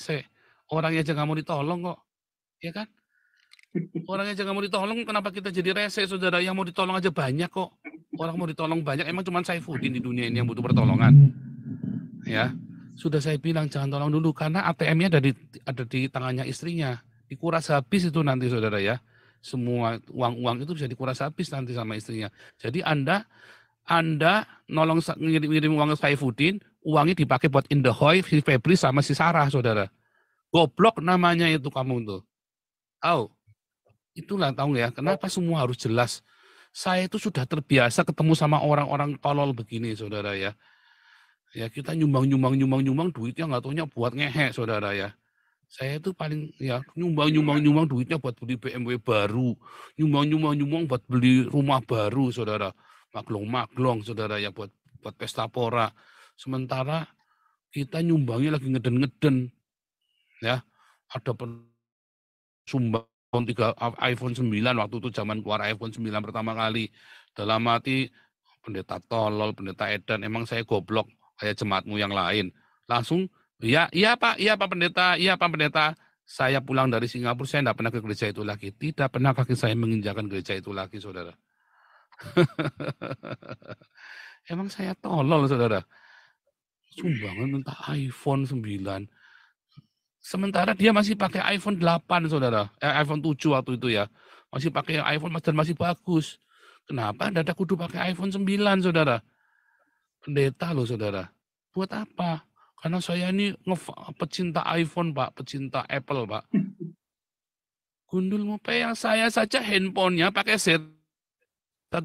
rese. Orangnya aja nggak mau ditolong kok, ya kan? Orangnya aja nggak mau ditolong, kenapa kita jadi rese, saudara? Yang mau ditolong aja banyak kok. Orang mau ditolong banyak, emang cuma Saifuddin di dunia ini yang butuh pertolongan, ya. Sudah saya bilang jangan tolong dulu karena ATM-nya ada di tangannya istrinya. Dikuras habis itu nanti saudara ya. Semua uang-uang itu bisa dikuras habis nanti sama istrinya. Jadi Anda nolong ngirim uang ke Saifuddin, uangnya dipakai buat Indahoy, si Febri sama si Sarah saudara. Goblok namanya itu kamu tuh. Tahu? Itulah tahu ya. Kenapa semua harus jelas? Saya itu sudah terbiasa ketemu sama orang-orang tolol begini saudara ya. Ya kita nyumbang duitnya nggak taunya buat ngehe saudara ya. Saya itu paling ya nyumbang duitnya buat beli BMW baru, nyumbang buat beli rumah baru saudara, maglong saudara ya buat buat pesta pora. Sementara kita nyumbangnya lagi ngeden-ngeden ya. Ada sumbang iPhone 9 waktu itu zaman keluar iPhone 9 pertama kali. Dalam hati pendeta tolol, pendeta edan, emang saya goblok kayak jemaatmu yang lain. Langsung, iya Pak Pendeta, saya pulang dari Singapura, saya tidak pernah ke gereja itu lagi. Tidak pernah kaki saya menginjakan gereja itu lagi, saudara. Emang saya tolol, saudara. Sumbangan tentang iPhone 9. Sementara dia masih pakai iPhone 8, saudara. iPhone 7 waktu itu ya. Masih pakai iPhone dan masih bagus. Kenapa Anda kudu pakai iPhone 9, saudara? Pendeta loh, saudara. Buat apa? Karena saya ini pecinta iPhone, Pak. Pecinta Apple, Pak. Gundul ngope yang saya saja handphonenya pakai set 1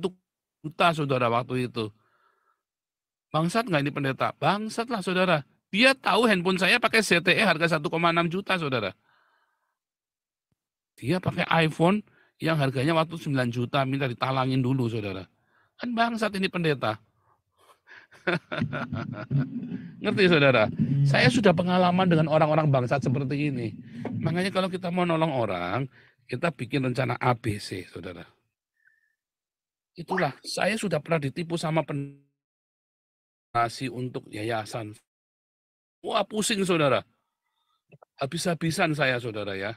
juta, saudara, waktu itu. Bangsat nggak ini pendeta? Bangsat lah, saudara. Dia tahu handphone saya pakai ZTE harga 1,6 juta, saudara. Dia pakai iPhone yang harganya waktu 9 juta, minta ditalangin dulu, saudara. Kan bangsat ini pendeta. Ngerti, saudara? Saya sudah pengalaman dengan orang-orang bangsat seperti ini. Makanya kalau kita mau nolong orang, kita bikin rencana ABC, saudara. Itulah, saya sudah pernah ditipu sama donasi untuk yayasan. Wah, pusing, saudara. Habis-habisan saya, saudara ya.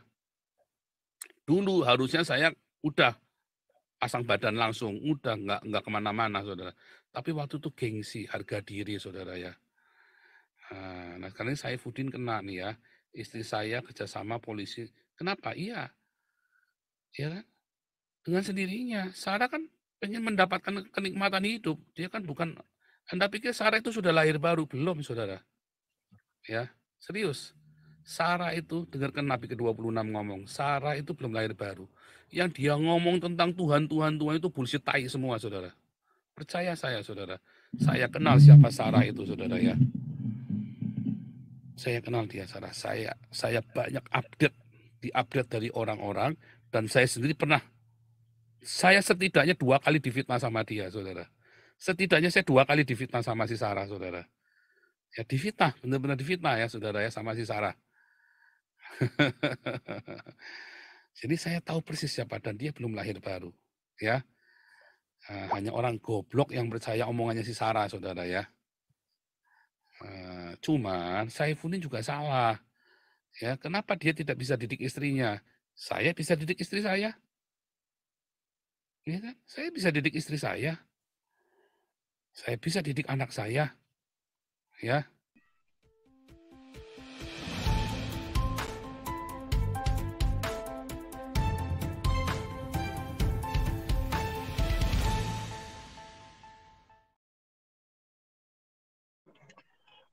Dulu harusnya saya udah pasang badan langsung, udah nggak kemana-mana, saudara. Tapi waktu itu gengsi, harga diri, saudara ya. Nah, karena Saifuddin kena nih ya, istri saya kerjasama polisi. Kenapa? Iya, ya kan? Dengan sendirinya. Sarah kan pengen mendapatkan kenikmatan hidup. Dia kan bukan. Anda pikir Sarah itu sudah lahir baru? Belum, saudara. Ya, serius. Sarah itu, dengarkan Nabi ke-26 ngomong, Sarah itu belum lahir baru. Yang dia ngomong tentang Tuhan itu bullshit tai semua, saudara. Percaya saya, saudara. Saya kenal siapa Sarah itu, saudara ya. Saya kenal dia, Sarah. Saya banyak diupdate dari orang-orang, dan saya sendiri pernah, saya setidaknya 2 kali difitnah sama dia, saudara. Setidaknya saya 2 kali difitnah sama si Sarah, saudara. Ya difitnah, benar-benar difitnah ya, saudara ya, sama si Sarah. Jadi saya tahu persis siapa, dan dia belum lahir baru, ya. Hanya orang goblok yang percaya omongannya si Sarah, saudara ya. Cuman Saifuddin juga salah, ya. Kenapa dia tidak bisa didik istrinya? Saya bisa didik istri saya, ya kan? Saya bisa didik istri saya bisa didik anak saya, ya.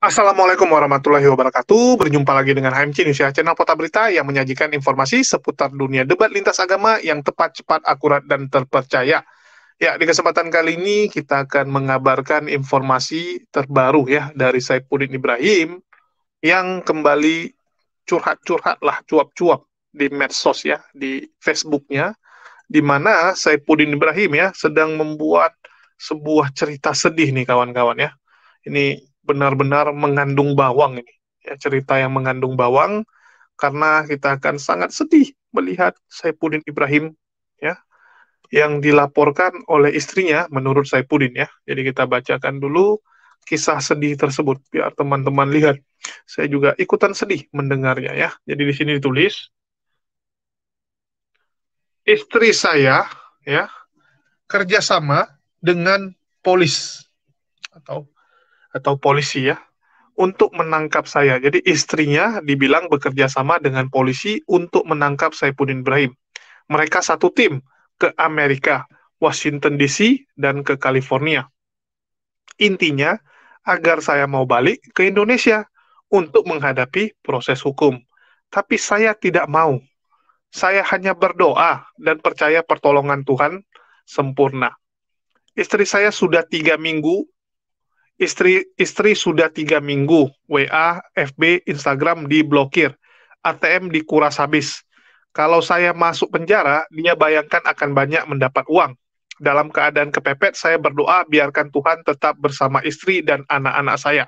Assalamualaikum warahmatullahi wabarakatuh. Berjumpa lagi dengan HMC Indonesia Channel Kota Berita yang menyajikan informasi seputar dunia debat lintas agama yang tepat, cepat, akurat, dan terpercaya. Ya, di kesempatan kali ini kita akan mengabarkan informasi terbaru ya dari Saifuddin Ibrahim yang kembali curhat-curhat lah, cuap-cuap di medsos ya, di Facebooknya, di mana Saifuddin Ibrahim ya sedang membuat sebuah cerita sedih nih kawan-kawan ya. Ini benar-benar mengandung bawang ini. Ya, cerita yang mengandung bawang karena kita akan sangat sedih melihat Saifuddin Ibrahim ya yang dilaporkan oleh istrinya menurut Saifuddin ya. Jadi kita bacakan dulu kisah sedih tersebut biar teman-teman lihat. Saya juga ikutan sedih mendengarnya ya. Jadi di sini ditulis, istri saya ya kerjasama dengan polis atau polisi ya untuk menangkap saya. Jadi istrinya dibilang bekerja sama dengan polisi untuk menangkap Saifuddin Ibrahim. Mereka satu tim ke Amerika, Washington DC, dan ke California. Intinya, agar saya mau balik ke Indonesia untuk menghadapi proses hukum. Tapi saya tidak mau. Saya hanya berdoa dan percaya pertolongan Tuhan sempurna. Istri saya sudah 3 minggu, istri sudah 3 minggu, WA, FB, Instagram diblokir, ATM dikuras habis. Kalau saya masuk penjara, dia bayangkan akan banyak mendapat uang. Dalam keadaan kepepet, saya berdoa biarkan Tuhan tetap bersama istri dan anak-anak saya.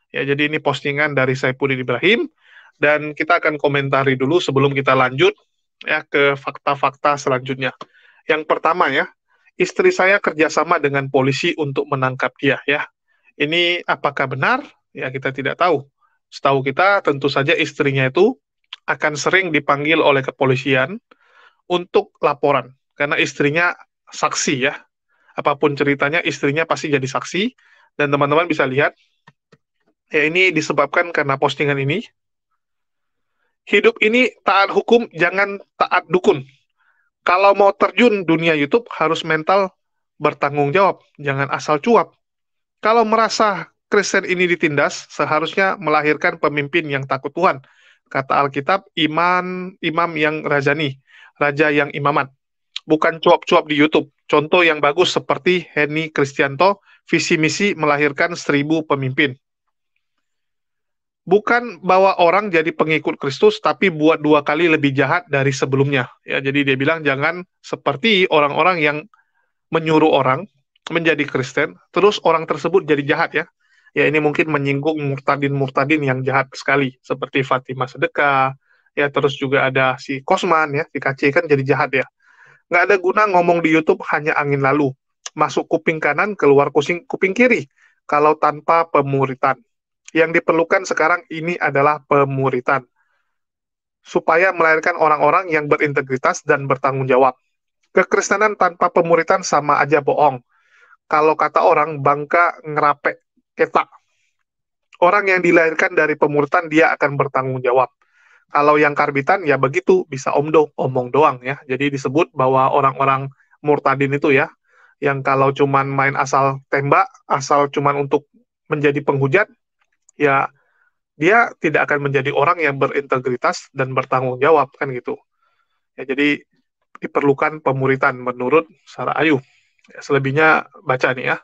Ya, jadi ini postingan dari Saifuddin Ibrahim, dan kita akan komentari dulu sebelum kita lanjut ya ke fakta-fakta selanjutnya. Yang pertama ya, istri saya kerjasama dengan polisi untuk menangkap dia ya. Ini apakah benar? Ya kita tidak tahu. Setahu kita tentu saja istrinya itu akan sering dipanggil oleh kepolisian untuk laporan. Karena istrinya saksi ya. Apapun ceritanya istrinya pasti jadi saksi. Dan teman-teman bisa lihat, ya ini disebabkan karena postingan ini. Hidup ini taat hukum, jangan taat dukun. Kalau mau terjun dunia YouTube harus mental bertanggung jawab, jangan asal cuap. Kalau merasa Kristen ini ditindas, seharusnya melahirkan pemimpin yang takut Tuhan. Kata Alkitab, imam yang rajani, raja yang imamat. Bukan cuap-cuap di YouTube. Contoh yang bagus seperti Henny Kristianto, visi misi melahirkan 1000 pemimpin. Bukan bawa orang jadi pengikut Kristus, tapi buat 2 kali lebih jahat dari sebelumnya. Ya, jadi dia bilang jangan seperti orang-orang yang menyuruh orang menjadi Kristen, terus orang tersebut jadi jahat ya. Ya ini mungkin menyinggung murtadin-murtadin yang jahat sekali, seperti Fatimah Sedekah, ya terus juga ada si Kosman ya, si KC kan jadi jahat ya. Nggak ada guna ngomong di YouTube hanya angin lalu, masuk kuping kanan, keluar kuping kiri, kalau tanpa pemuritan. Yang diperlukan sekarang ini adalah pemuritan, supaya melahirkan orang-orang yang berintegritas dan bertanggung jawab. Kekristenan tanpa pemuritan sama aja bohong. Kalau kata orang, bangka ngerapek ketak. Orang yang dilahirkan dari pemuritan, dia akan bertanggung jawab. Kalau yang karbitan, ya begitu, bisa omong doang ya. Jadi disebut bahwa orang-orang murtadin itu ya, yang kalau cuman main asal tembak, asal cuman untuk menjadi penghujat, ya dia tidak akan menjadi orang yang berintegritas dan bertanggung jawab, kan gitu. Ya, jadi diperlukan pemuritan menurut Sarah Ayu. Ya, selebihnya baca nih ya.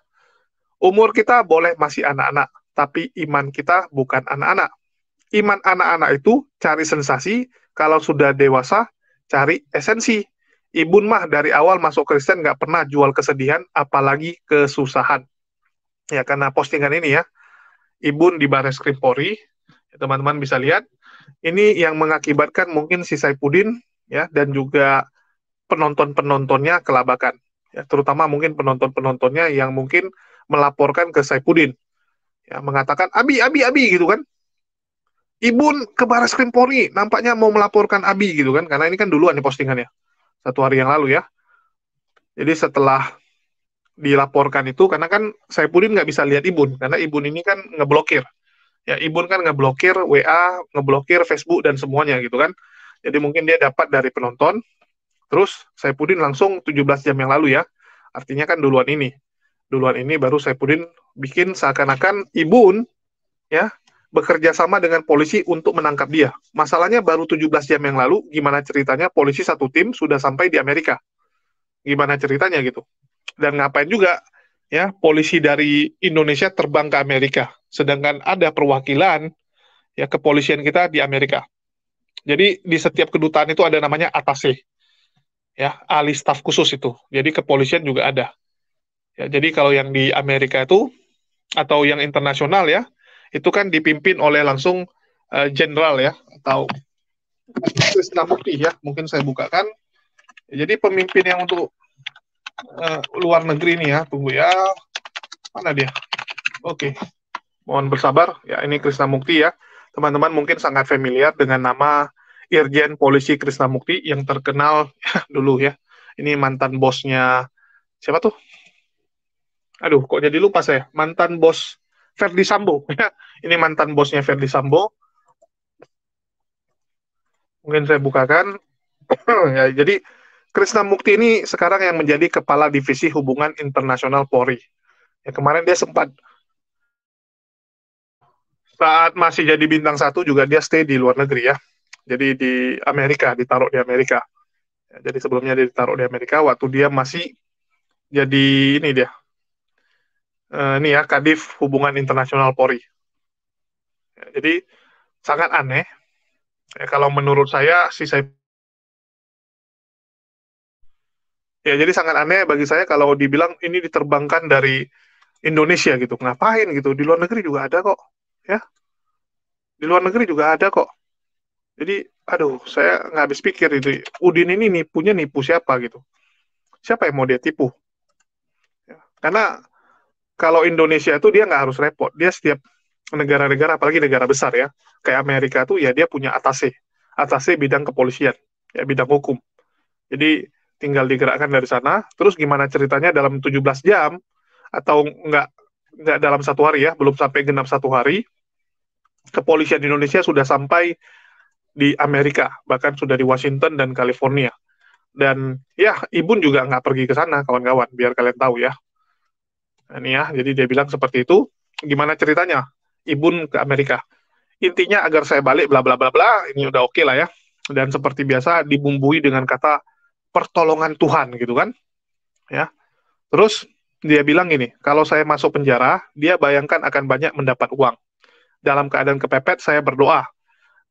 Umur kita boleh masih anak-anak, tapi iman kita bukan anak-anak. Iman anak-anak itu cari sensasi, kalau sudah dewasa cari esensi. Ibun mah dari awal masuk Kristen nggak pernah jual kesedihan, apalagi kesusahan. Ya karena postingan ini ya, Ibun di Barreskrim Polri, ya, teman-teman bisa lihat, ini yang mengakibatkan mungkin si Saifuddin ya dan juga penonton-penontonnya kelabakan. Ya, terutama mungkin penonton-penontonnya yang mungkin melaporkan ke Saifuddin. Ya, mengatakan, Abi, gitu kan. Ibun ke Barreskrim Polri, nampaknya mau melaporkan Abi gitu kan, karena ini kan duluan nih postingannya, 1 hari yang lalu ya. Jadi setelah dilaporkan itu, karena kan Saifuddin nggak bisa lihat Ibun, karena Ibun ini kan ngeblokir. Ya, Ibun kan ngeblokir WA, ngeblokir Facebook, dan semuanya gitu kan. Jadi mungkin dia dapat dari penonton, terus Saifuddin langsung 17 jam yang lalu ya. Artinya kan duluan ini. Duluan ini baru Saifuddin bikin seakan-akan Ibun ya bekerja sama dengan polisi untuk menangkap dia. Masalahnya baru 17 jam yang lalu, gimana ceritanya polisi satu tim sudah sampai di Amerika. Gimana ceritanya gitu. Dan ngapain juga ya polisi dari Indonesia terbang ke Amerika. Sedangkan ada perwakilan ya kepolisian kita di Amerika. Jadi di setiap kedutaan itu ada namanya attaché. Ya, ahli staf khusus itu. Jadi kepolisian juga ada. Ya, jadi kalau yang di Amerika itu atau yang internasional ya, itu kan dipimpin oleh langsung jenderal ya atau Krisnamurti ya. Mungkin saya bukakan. Jadi pemimpin yang untuk luar negeri nih ya, tunggu ya. Mana dia? Oke, mohon bersabar. Ya, ini Krisnamukti ya. Teman-teman mungkin sangat familiar dengan nama Irjen Polisi Krisnamukti yang terkenal dulu ya. Ini mantan bosnya siapa tuh? Aduh, kok jadi lupa saya. Mantan bos Verdi Sambo. Ya, ini mantan bosnya Verdi Sambo. Mungkin saya bukakan. Ya, jadi Krisnamukti ini sekarang yang menjadi Kepala Divisi Hubungan Internasional Polri. Ya, kemarin dia sempat saat masih jadi bintang satu juga dia stay di luar negeri ya. Jadi di Amerika, ditaruh di Amerika. Ya, jadi sebelumnya dia ditaruh di Amerika waktu dia masih jadi ini dia. Ini ya Kadif Hubungan Internasional Polri. Ya, jadi sangat aneh. Ya, kalau menurut saya sih saya ya jadi sangat aneh bagi saya kalau dibilang ini diterbangkan dari Indonesia gitu. Ngapain gitu? Di luar negeri juga ada kok. Ya, di luar negeri juga ada kok. Jadi, aduh, saya nggak habis pikir itu. Udin ini nipu siapa gitu. Siapa yang mau dia tipu? Ya. Karena kalau Indonesia itu dia nggak harus repot. Dia setiap negara-negara, apalagi negara besar ya, kayak Amerika tuh ya dia punya atase. Atase bidang kepolisian, ya bidang hukum. Jadi tinggal digerakkan dari sana. Terus gimana ceritanya dalam 17 jam atau nggak dalam satu hari ya, belum sampai genap satu hari, kepolisian Indonesia sudah sampai di Amerika, bahkan sudah di Washington dan California. Dan ya, Ibun juga nggak pergi ke sana, kawan-kawan, biar kalian tahu ya. Nah, ini ya, jadi dia bilang seperti itu. Gimana ceritanya? Ibun ke Amerika. Intinya agar saya balik, bla bla bla bla. Ini udah oke lah ya. Dan seperti biasa dibumbui dengan kata pertolongan Tuhan gitu kan? Ya. Terus dia bilang gini, kalau saya masuk penjara, dia bayangkan akan banyak mendapat uang. Dalam keadaan kepepet, saya berdoa,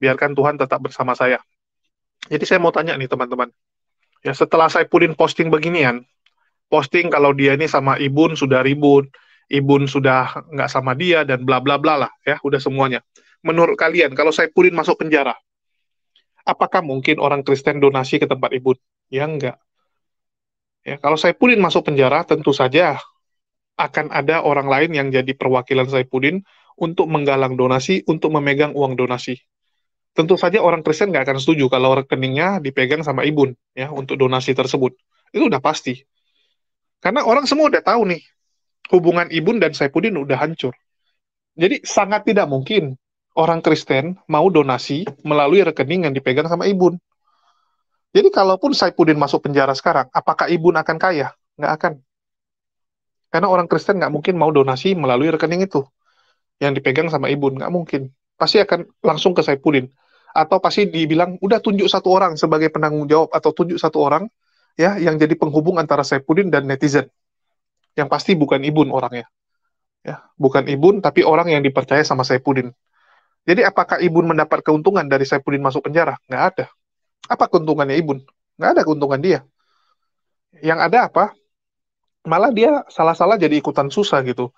biarkan Tuhan tetap bersama saya. Jadi saya mau tanya nih teman-teman, ya setelah saya pudin posting beginian, posting kalau dia ini sama Ibun sudah ribut, Ibun sudah nggak sama dia dan bla bla bla lah ya, udah semuanya. Menurut kalian kalau saya pudin masuk penjara, apakah mungkin orang Kristen donasi ke tempat Ibun? Ya enggak. Ya, kalau saya pudin masuk penjara, tentu saja akan ada orang lain yang jadi perwakilan Saipudin untuk menggalang donasi, untuk memegang uang donasi. Tentu saja orang Kristen nggak akan setuju kalau rekeningnya dipegang sama Ibun ya untuk donasi tersebut. Itu udah pasti. Karena orang semua udah tahu nih, hubungan Ibun dan Saipudin udah hancur. Jadi sangat tidak mungkin orang Kristen mau donasi melalui rekening yang dipegang sama Ibun. Jadi kalaupun Saipudin masuk penjara sekarang, apakah Ibun akan kaya? Nggak akan. Karena orang Kristen nggak mungkin mau donasi melalui rekening itu yang dipegang sama Ibun. Nggak mungkin. Pasti akan langsung ke Saipudin. Atau pasti dibilang, udah tunjuk satu orang sebagai penanggung jawab, atau tunjuk satu orang ya yang jadi penghubung antara Saipudin dan netizen. Yang pasti bukan Ibun orangnya. Ya, bukan Ibun, tapi orang yang dipercaya sama Saipudin. Jadi apakah Ibun mendapat keuntungan dari Saipudin masuk penjara? Nggak ada. Apa keuntungannya Ibun? Nggak ada keuntungan dia. Yang ada apa? Malah dia salah-salah jadi ikutan susah gitu.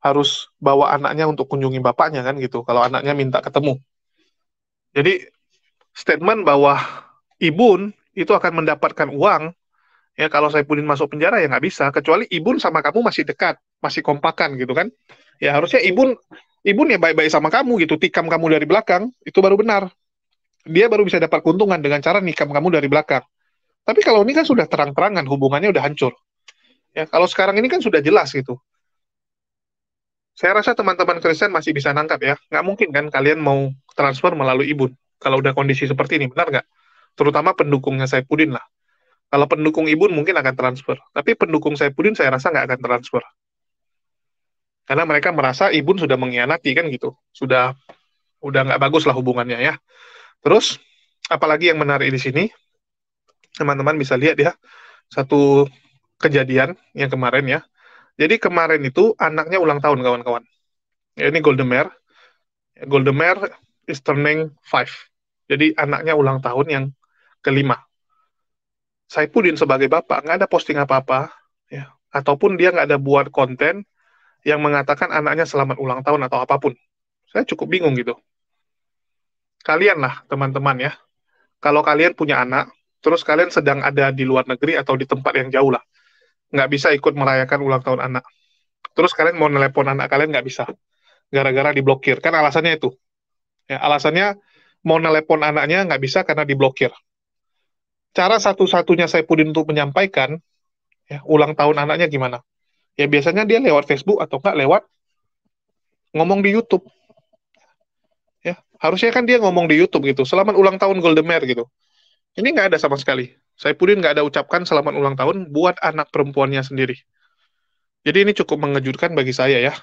Harus bawa anaknya untuk kunjungi bapaknya kan gitu, kalau anaknya minta ketemu. Jadi statement bahwa Ibun itu akan mendapatkan uang, ya kalau Saipudin masuk penjara ya nggak bisa, kecuali Ibun sama kamu masih dekat, masih kompakan gitu kan. Ya harusnya Ibun ya baik-baik sama kamu gitu, tikam kamu dari belakang, itu baru benar. Dia baru bisa dapat keuntungan dengan cara nikam kamu dari belakang. Tapi kalau ini kan sudah terang-terangan, hubungannya udah hancur. Ya, kalau sekarang ini kan sudah jelas gitu. Saya rasa teman-teman Kristen masih bisa nangkap ya. Nggak mungkin kan kalian mau transfer melalui Ibun. Kalau udah kondisi seperti ini, benar nggak? Terutama pendukungnya Saipudin lah. Kalau pendukung Ibun mungkin akan transfer. Tapi pendukung Saipudin saya rasa nggak akan transfer. Karena mereka merasa Ibun sudah mengkhianati kan gitu. Udah nggak bagus lah hubungannya ya. Terus, apalagi yang menarik di sini, teman-teman bisa lihat ya, satu kejadian yang kemarin ya. Jadi kemarin itu anaknya ulang tahun kawan-kawan. Ya, ini Goldemer. Goldemer is turning 5. Jadi anaknya ulang tahun yang kelima. Saipudin sebagai bapak nggak ada posting apa-apa, ya, ataupun dia nggak ada buat konten yang mengatakan anaknya selamat ulang tahun atau apapun. Saya cukup bingung gitu. Kalian lah teman-teman ya, kalau kalian punya anak, terus kalian sedang ada di luar negeri atau di tempat yang jauh lah, nggak bisa ikut merayakan ulang tahun anak. Terus kalian mau nelpon anak kalian nggak bisa, gara-gara diblokir. Kan alasannya itu. Ya, alasannya mau nelpon anaknya nggak bisa karena diblokir. Cara satu-satunya Saipudin untuk menyampaikan ya, ulang tahun anaknya gimana? Ya biasanya dia lewat Facebook atau nggak lewat ngomong di YouTube. Ya, harusnya kan dia ngomong di YouTube gitu. Selamat ulang tahun Goldemer gitu. Ini nggak ada sama sekali. Saipudin nggak ada ucapkan selamat ulang tahun buat anak perempuannya sendiri. Jadi ini cukup mengejutkan bagi saya ya.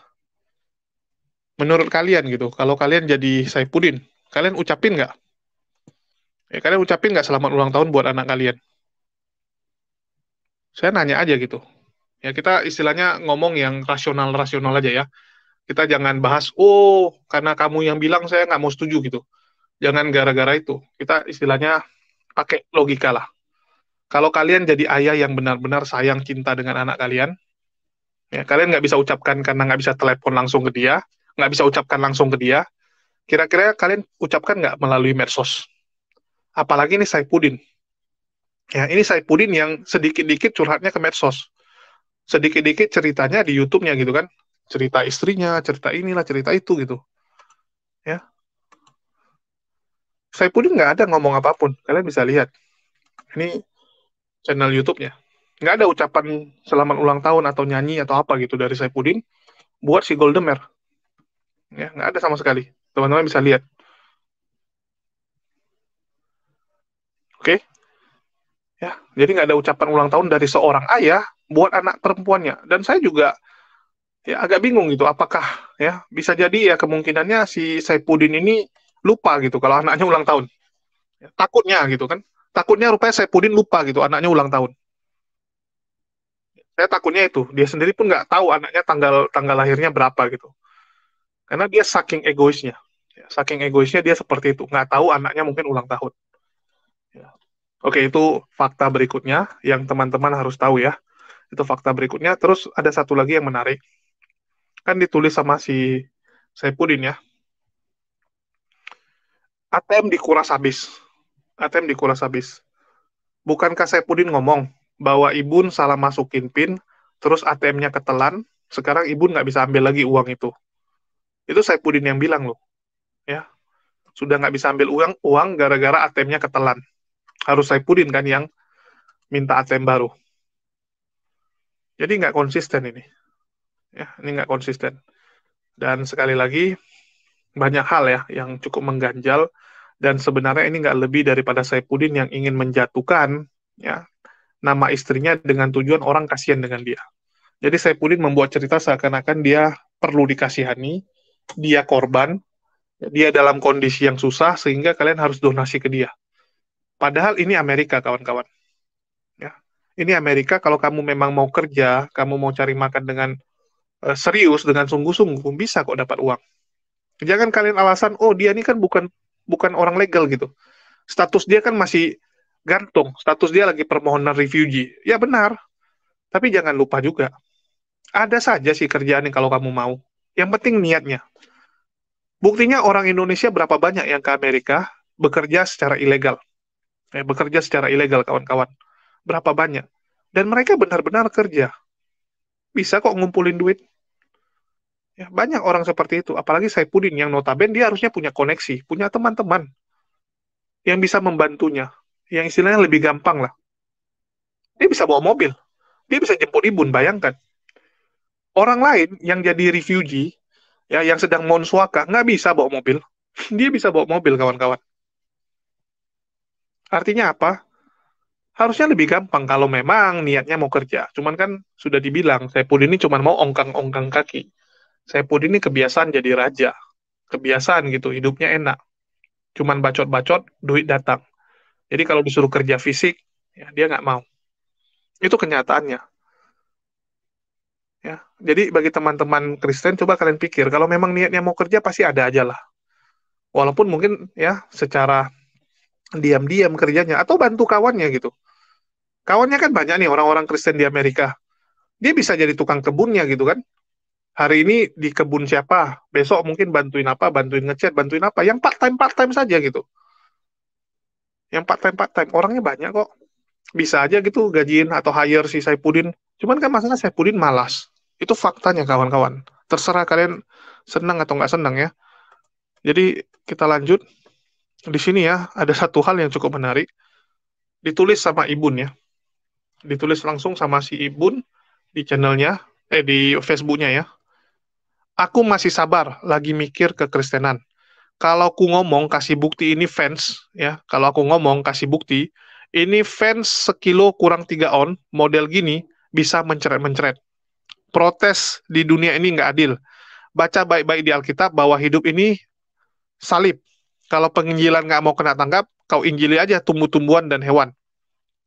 Menurut kalian gitu, kalau kalian jadi Saipudin, kalian ucapin nggak? Ya, kalian ucapin nggak selamat ulang tahun buat anak kalian? Saya nanya aja gitu. Ya kita istilahnya ngomong yang rasional-rasional aja ya. Kita jangan bahas, oh karena kamu yang bilang saya nggak mau setuju gitu. Jangan gara-gara itu. Kita istilahnya pakai logika lah. Kalau kalian jadi ayah yang benar-benar sayang cinta dengan anak kalian, ya kalian nggak bisa ucapkan karena nggak bisa telepon langsung ke dia, nggak bisa ucapkan langsung ke dia. Kira-kira kalian ucapkan nggak melalui medsos? Apalagi ini Saipudin. Ya, ini Saipudin yang sedikit-dikit curhatnya ke medsos. Sedikit-dikit ceritanya di YouTube-nya gitu kan. Cerita istrinya, cerita inilah, cerita itu gitu. Ya, Saipudin nggak ada ngomong apapun. Kalian bisa lihat. Ini channel YouTube-nya. Nggak ada ucapan selamat ulang tahun atau nyanyi atau apa gitu dari Saipudin buat si Goldemer. Ya, nggak ada sama sekali. Teman-teman bisa lihat. Oke? Ya, jadi nggak ada ucapan ulang tahun dari seorang ayah buat anak perempuannya. Dan saya juga ya agak bingung gitu. Apakah ya bisa jadi ya kemungkinannya si Saipudin ini lupa gitu kalau anaknya ulang tahun. Ya, takutnya gitu kan. Takutnya rupanya Saipudin lupa gitu anaknya ulang tahun. Saya takutnya itu. Dia sendiri pun nggak tahu anaknya tanggal tanggal lahirnya berapa gitu. Karena dia saking egoisnya. Ya, saking egoisnya dia seperti itu. Nggak tahu anaknya mungkin ulang tahun. Ya. Oke, itu fakta berikutnya yang teman-teman harus tahu ya. Itu fakta berikutnya. Terus ada satu lagi yang menarik. Kan ditulis sama si Saipudin ya. ATM dikuras habis. ATM dikuras habis. Bukankah Saipudin ngomong bahwa Ibun salah masukin PIN, terus ATM-nya ketelan, sekarang Ibun nggak bisa ambil lagi uang itu. Itu Saipudin yang bilang loh. Ya, sudah nggak bisa ambil uang gara-gara ATM-nya ketelan. Harus Saipudin kan yang minta ATM baru. Jadi nggak konsisten ini. Ya, ini nggak konsisten. Dan sekali lagi, banyak hal ya yang cukup mengganjal, dan sebenarnya ini nggak lebih daripada Saipudin yang ingin menjatuhkan ya nama istrinya dengan tujuan orang kasihan dengan dia. Jadi Saipudin membuat cerita seakan-akan dia perlu dikasihani, dia korban, dia dalam kondisi yang susah sehingga kalian harus donasi ke dia. Padahal ini Amerika, kawan-kawan. Ya. Ini Amerika, kalau kamu memang mau kerja, kamu mau cari makan dengan serius, dengan sungguh-sungguh, bisa kok dapat uang. Jangan kalian alasan, oh dia ini kan bukan bukan orang legal gitu. Status dia kan masih gantung, status dia lagi permohonan refugee. Ya benar, tapi jangan lupa juga, ada saja sih kerjaan yang kalau kamu mau. Yang penting niatnya. Buktinya orang Indonesia berapa banyak yang ke Amerika bekerja secara ilegal. Bekerja secara ilegal, kawan-kawan. Berapa banyak. Dan mereka benar-benar kerja. Bisa kok ngumpulin duit. Ya, banyak orang seperti itu. Apalagi Saipudin yang notabene dia harusnya punya koneksi, punya teman-teman yang bisa membantunya. Yang istilahnya lebih gampang lah. Dia bisa bawa mobil. Dia bisa jemput Ibun, bayangkan. Orang lain yang jadi refugee, ya yang sedang monsuaka, nggak bisa bawa mobil. Dia bisa bawa mobil, kawan-kawan. Artinya apa? Harusnya lebih gampang kalau memang niatnya mau kerja. Cuman kan sudah dibilang, Saipudin ini cuma mau ongkang-ongkang kaki. Saipudin ini kebiasaan jadi raja. Kebiasaan gitu, hidupnya enak. Cuman bacot-bacot, duit datang. Jadi kalau disuruh kerja fisik, ya dia nggak mau. Itu kenyataannya. Ya. Jadi bagi teman-teman Kristen, coba kalian pikir, kalau memang niatnya mau kerja, pasti ada aja lah. Walaupun mungkin ya secara diam-diam kerjanya, atau bantu kawannya gitu. Kawannya kan banyak nih orang-orang Kristen di Amerika. Dia bisa jadi tukang kebunnya gitu kan. Hari ini di kebun siapa, besok mungkin bantuin apa, bantuin ngecat, bantuin apa. Yang part-time saja gitu. Yang part-time, orangnya banyak kok. Bisa aja gitu gajiin atau hire si Saipudin. Cuman kan masalah Saipudin malas. Itu faktanya kawan-kawan. Terserah kalian senang atau nggak senang ya. Jadi kita lanjut. Di sini ya, ada satu hal yang cukup menarik. Ditulis sama Ibun ya. Ditulis langsung sama si Ibun di channelnya, di Facebooknya ya. Aku masih sabar, lagi mikir kekristenan. Kalau aku ngomong kasih bukti ini fans, ya. Kalau aku ngomong kasih bukti, ini fans sekilo kurang 3 on, model gini, bisa mencret-mencret. Protes di dunia ini nggak adil. Baca baik-baik di Alkitab bahwa hidup ini salib. Kalau penginjilan nggak mau kena tangkap, kau injili aja tumbuh-tumbuhan dan hewan.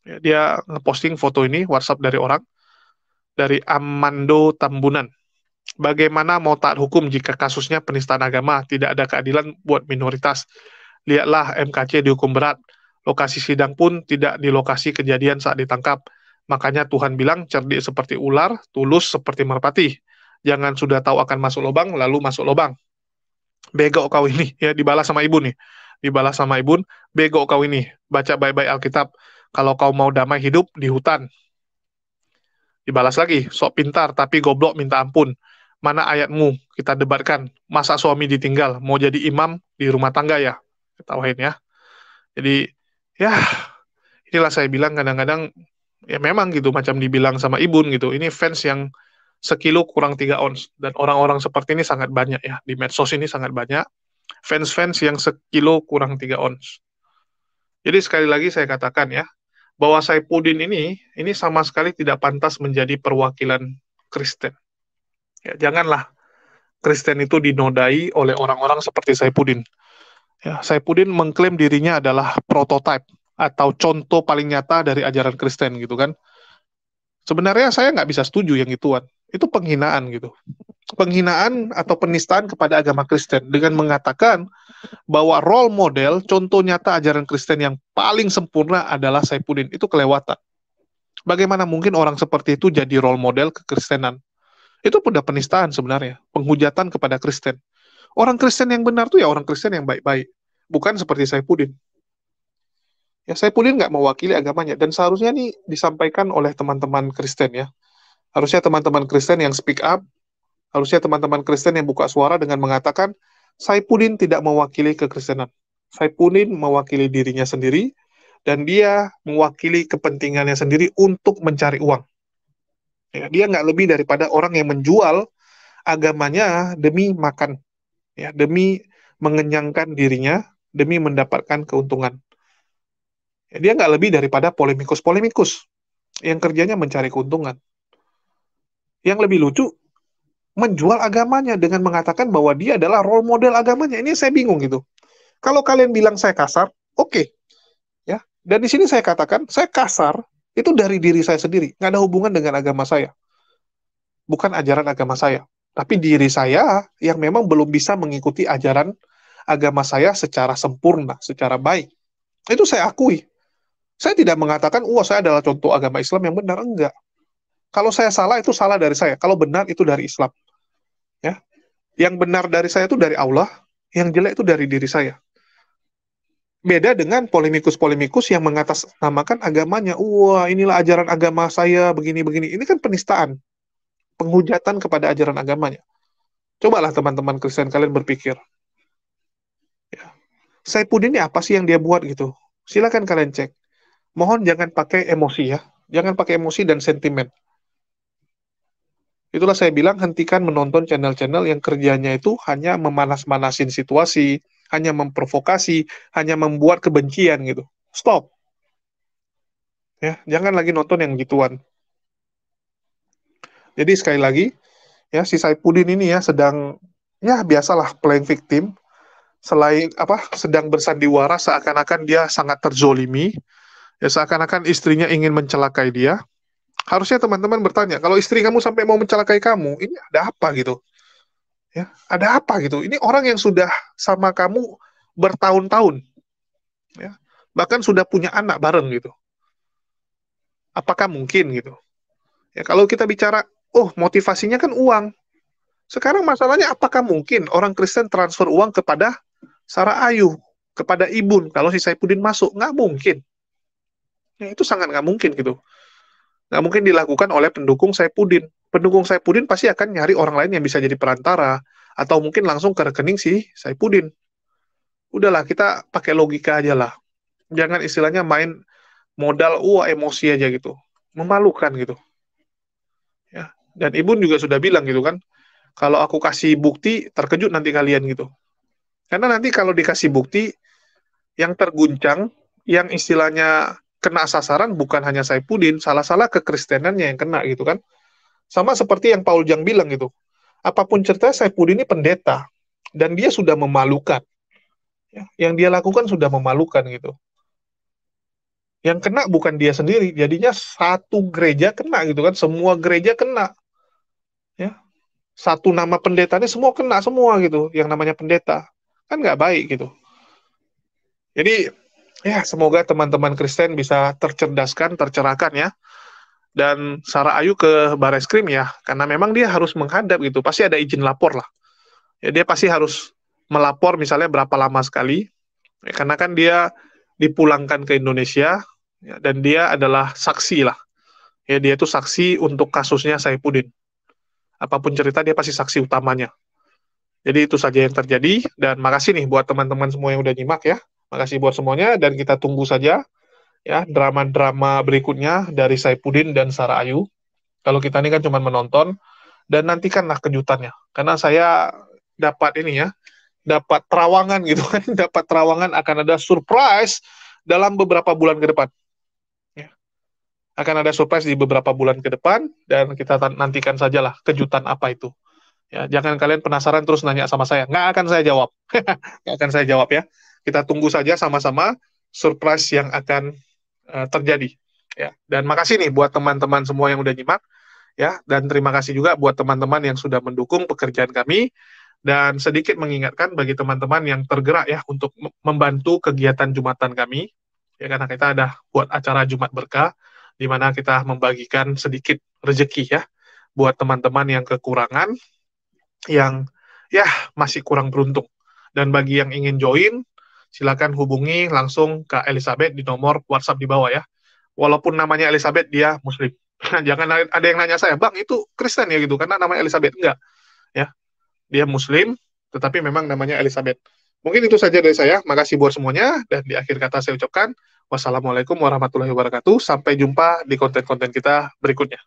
Ya, dia ngeposting foto ini, WhatsApp dari orang, dari Amando Tambunan. Bagaimana mau taat hukum jika kasusnya penistaan agama, tidak ada keadilan buat minoritas. Lihatlah MKC dihukum berat. Lokasi sidang pun tidak di lokasi kejadian saat ditangkap. Makanya Tuhan bilang cerdik seperti ular, tulus seperti merpati. Jangan sudah tahu akan masuk lubang, lalu masuk lubang. Bego kau ini, ya dibalas sama ibu nih. Dibalas sama ibu, bego kau ini. Baca baik-baik Alkitab. Kalau kau mau damai hidup di hutan. Dibalas lagi, sok pintar tapi goblok minta ampun. Mana ayatmu? Kita debatkan. Masa suami ditinggal? Mau jadi imam di rumah tangga ya? Ketawain ya. Jadi, ya inilah saya bilang kadang-kadang, ya memang gitu, macam dibilang sama Ibun gitu. Ini fans yang sekilo kurang 3 ons. Dan orang-orang seperti ini sangat banyak ya. Di medsos ini sangat banyak. Fans-fans yang sekilo kurang 3 ons. Jadi sekali lagi saya katakan ya, bahwa Saipudin ini sama sekali tidak pantas menjadi perwakilan Kristen. Ya, janganlah Kristen itu dinodai oleh orang-orang seperti Saipudin. Ya, Saipudin mengklaim dirinya adalah prototipe atau contoh paling nyata dari ajaran Kristen gitu kan. Sebenarnya saya nggak bisa setuju yang ituan. Itu penghinaan gitu. Penghinaan atau penistaan kepada agama Kristen dengan mengatakan bahwa role model, contoh nyata ajaran Kristen yang paling sempurna adalah Saipudin. Itu kelewatan. Bagaimana mungkin orang seperti itu jadi role model kekristenan? Itu udah penistaan sebenarnya, penghujatan kepada Kristen. Orang Kristen yang benar tuh ya orang Kristen yang baik-baik, bukan seperti Saipudin. Ya, Saipudin nggak mewakili agamanya, dan seharusnya nih disampaikan oleh teman-teman Kristen ya. Harusnya teman-teman Kristen yang speak up, harusnya teman-teman Kristen yang buka suara dengan mengatakan, Saipudin tidak mewakili kekristenan. Saipudin mewakili dirinya sendiri, dan dia mewakili kepentingannya sendiri untuk mencari uang. Ya, dia nggak lebih daripada orang yang menjual agamanya demi makan, ya, demi mengenyangkan dirinya, demi mendapatkan keuntungan. Ya, dia nggak lebih daripada polemikus-polemikus yang kerjanya mencari keuntungan. Yang lebih lucu, menjual agamanya dengan mengatakan bahwa dia adalah role model agamanya. Ini saya bingung gitu. Kalau kalian bilang saya kasar, oke, ya. Dan di sini saya katakan saya kasar itu dari diri saya sendiri, nggak ada hubungan dengan agama saya, bukan ajaran agama saya. Tapi diri saya yang memang belum bisa mengikuti ajaran agama saya secara sempurna, secara baik. Itu saya akui. Saya tidak mengatakan, wah saya adalah contoh agama Islam yang benar. Enggak. Kalau saya salah, itu salah dari saya. Kalau benar, itu dari Islam. Ya. Yang benar dari saya itu dari Allah, yang jelek itu dari diri saya. Beda dengan polemikus-polemikus yang mengatasnamakan agamanya. Wah, inilah ajaran agama saya, begini-begini. Ini kan penistaan. Penghujatan kepada ajaran agamanya. Cobalah teman-teman Kristen kalian berpikir. Ya. Saipudin ini apa sih yang dia buat gitu? Silakan kalian cek. Mohon jangan pakai emosi ya. Jangan pakai emosi dan sentimen. Itulah saya bilang hentikan menonton channel-channel yang kerjanya itu hanya memanas-manasin situasi, hanya memprovokasi, hanya membuat kebencian gitu. Stop. Ya, jangan lagi nonton yang gituan. Jadi sekali lagi, ya si Saipudin ini ya sedang, ya biasalah playing victim, selain sedang bersandiwara seakan-akan dia sangat terzolimi, ya seakan-akan istrinya ingin mencelakai dia. Harusnya teman-teman bertanya, kalau istri kamu sampai mau mencelakai kamu, ini ada apa gitu? Ya, ada apa gitu? Ini orang yang sudah sama kamu bertahun-tahun, ya, bahkan sudah punya anak bareng gitu. Apakah mungkin gitu? Ya, kalau kita bicara, oh motivasinya kan uang. Sekarang masalahnya apakah mungkin orang Kristen transfer uang kepada Sarah Ayu, kepada Ibun, kalau si Saipudin masuk? Nggak mungkin. Ya, itu sangat nggak mungkin gitu. Nggak mungkin dilakukan oleh pendukung Saipudin. pendukung Saipudin pasti akan nyari orang lain yang bisa jadi perantara, atau mungkin langsung ke rekening si Saipudin. Udahlah, kita pakai logika aja lah. Jangan istilahnya main modal emosi aja gitu. Memalukan gitu. Ya. Dan Ibun juga sudah bilang gitu kan, kalau aku kasih bukti, terkejut nanti kalian gitu. Karena nanti kalau dikasih bukti, yang terguncang, yang istilahnya kena sasaran bukan hanya Saipudin, salah-salah kekristenannya yang kena gitu kan. Sama seperti yang Paul Jang bilang gitu. Apapun cerita, Saipudin ini pendeta. Dan dia sudah memalukan. Ya, yang dia lakukan sudah memalukan gitu. Yang kena bukan dia sendiri, jadinya satu gereja kena gitu kan, semua gereja kena. Ya, satu nama pendetanya semua kena semua gitu, yang namanya pendeta. Kan nggak baik gitu. Jadi, ya semoga teman-teman Kristen bisa tercerdaskan, tercerahkan ya. Dan Sarah Ayu ke Bareskrim ya, karena memang dia harus menghadap gitu, pasti ada izin lapor lah. Ya, dia pasti harus melapor misalnya berapa lama sekali, ya, karena kan dia dipulangkan ke Indonesia, ya, dan dia adalah saksi lah. Ya, dia itu saksi untuk kasusnya Saipudin. Apapun cerita, dia pasti saksi utamanya. Jadi itu saja yang terjadi, dan makasih nih buat teman-teman semua yang udah nyimak ya. Makasih buat semuanya, dan kita tunggu saja ya drama-drama berikutnya dari Saipudin dan Sarah Ayu. Kalau kita ini kan cuma menonton, dan nantikanlah kejutannya. Karena saya dapat ini ya, dapat terawangan gitu kan, dapat terawangan akan ada surprise dalam beberapa bulan ke depan. Ya. Akan ada surprise di beberapa bulan ke depan, dan kita nantikan sajalah kejutan apa itu. Ya, jangan kalian penasaran terus nanya sama saya. Nggak akan saya jawab. Nggak akan saya jawab ya. Kita tunggu saja sama-sama surprise yang akan terjadi. Ya. Dan makasih nih buat teman-teman semua yang udah nyimak. Ya, dan terima kasih juga buat teman-teman yang sudah mendukung pekerjaan kami, dan sedikit mengingatkan bagi teman-teman yang tergerak ya untuk membantu kegiatan Jumatan kami, ya karena kita ada buat acara Jumat Berkah, di mana kita membagikan sedikit rezeki ya buat teman-teman yang kekurangan, yang ya masih kurang beruntung. Dan bagi yang ingin join, silakan hubungi langsung ke Elizabeth di nomor WhatsApp di bawah ya. Walaupun namanya Elizabeth, dia Muslim. Jangan ada yang nanya saya, Bang, itu Kristen ya gitu, karena namanya Elizabeth. Enggak, ya. Dia Muslim, tetapi memang namanya Elizabeth. Mungkin itu saja dari saya. Makasih buat semuanya. Dan di akhir kata saya ucapkan, wassalamualaikum warahmatullahi wabarakatuh. Sampai jumpa di konten-konten kita berikutnya.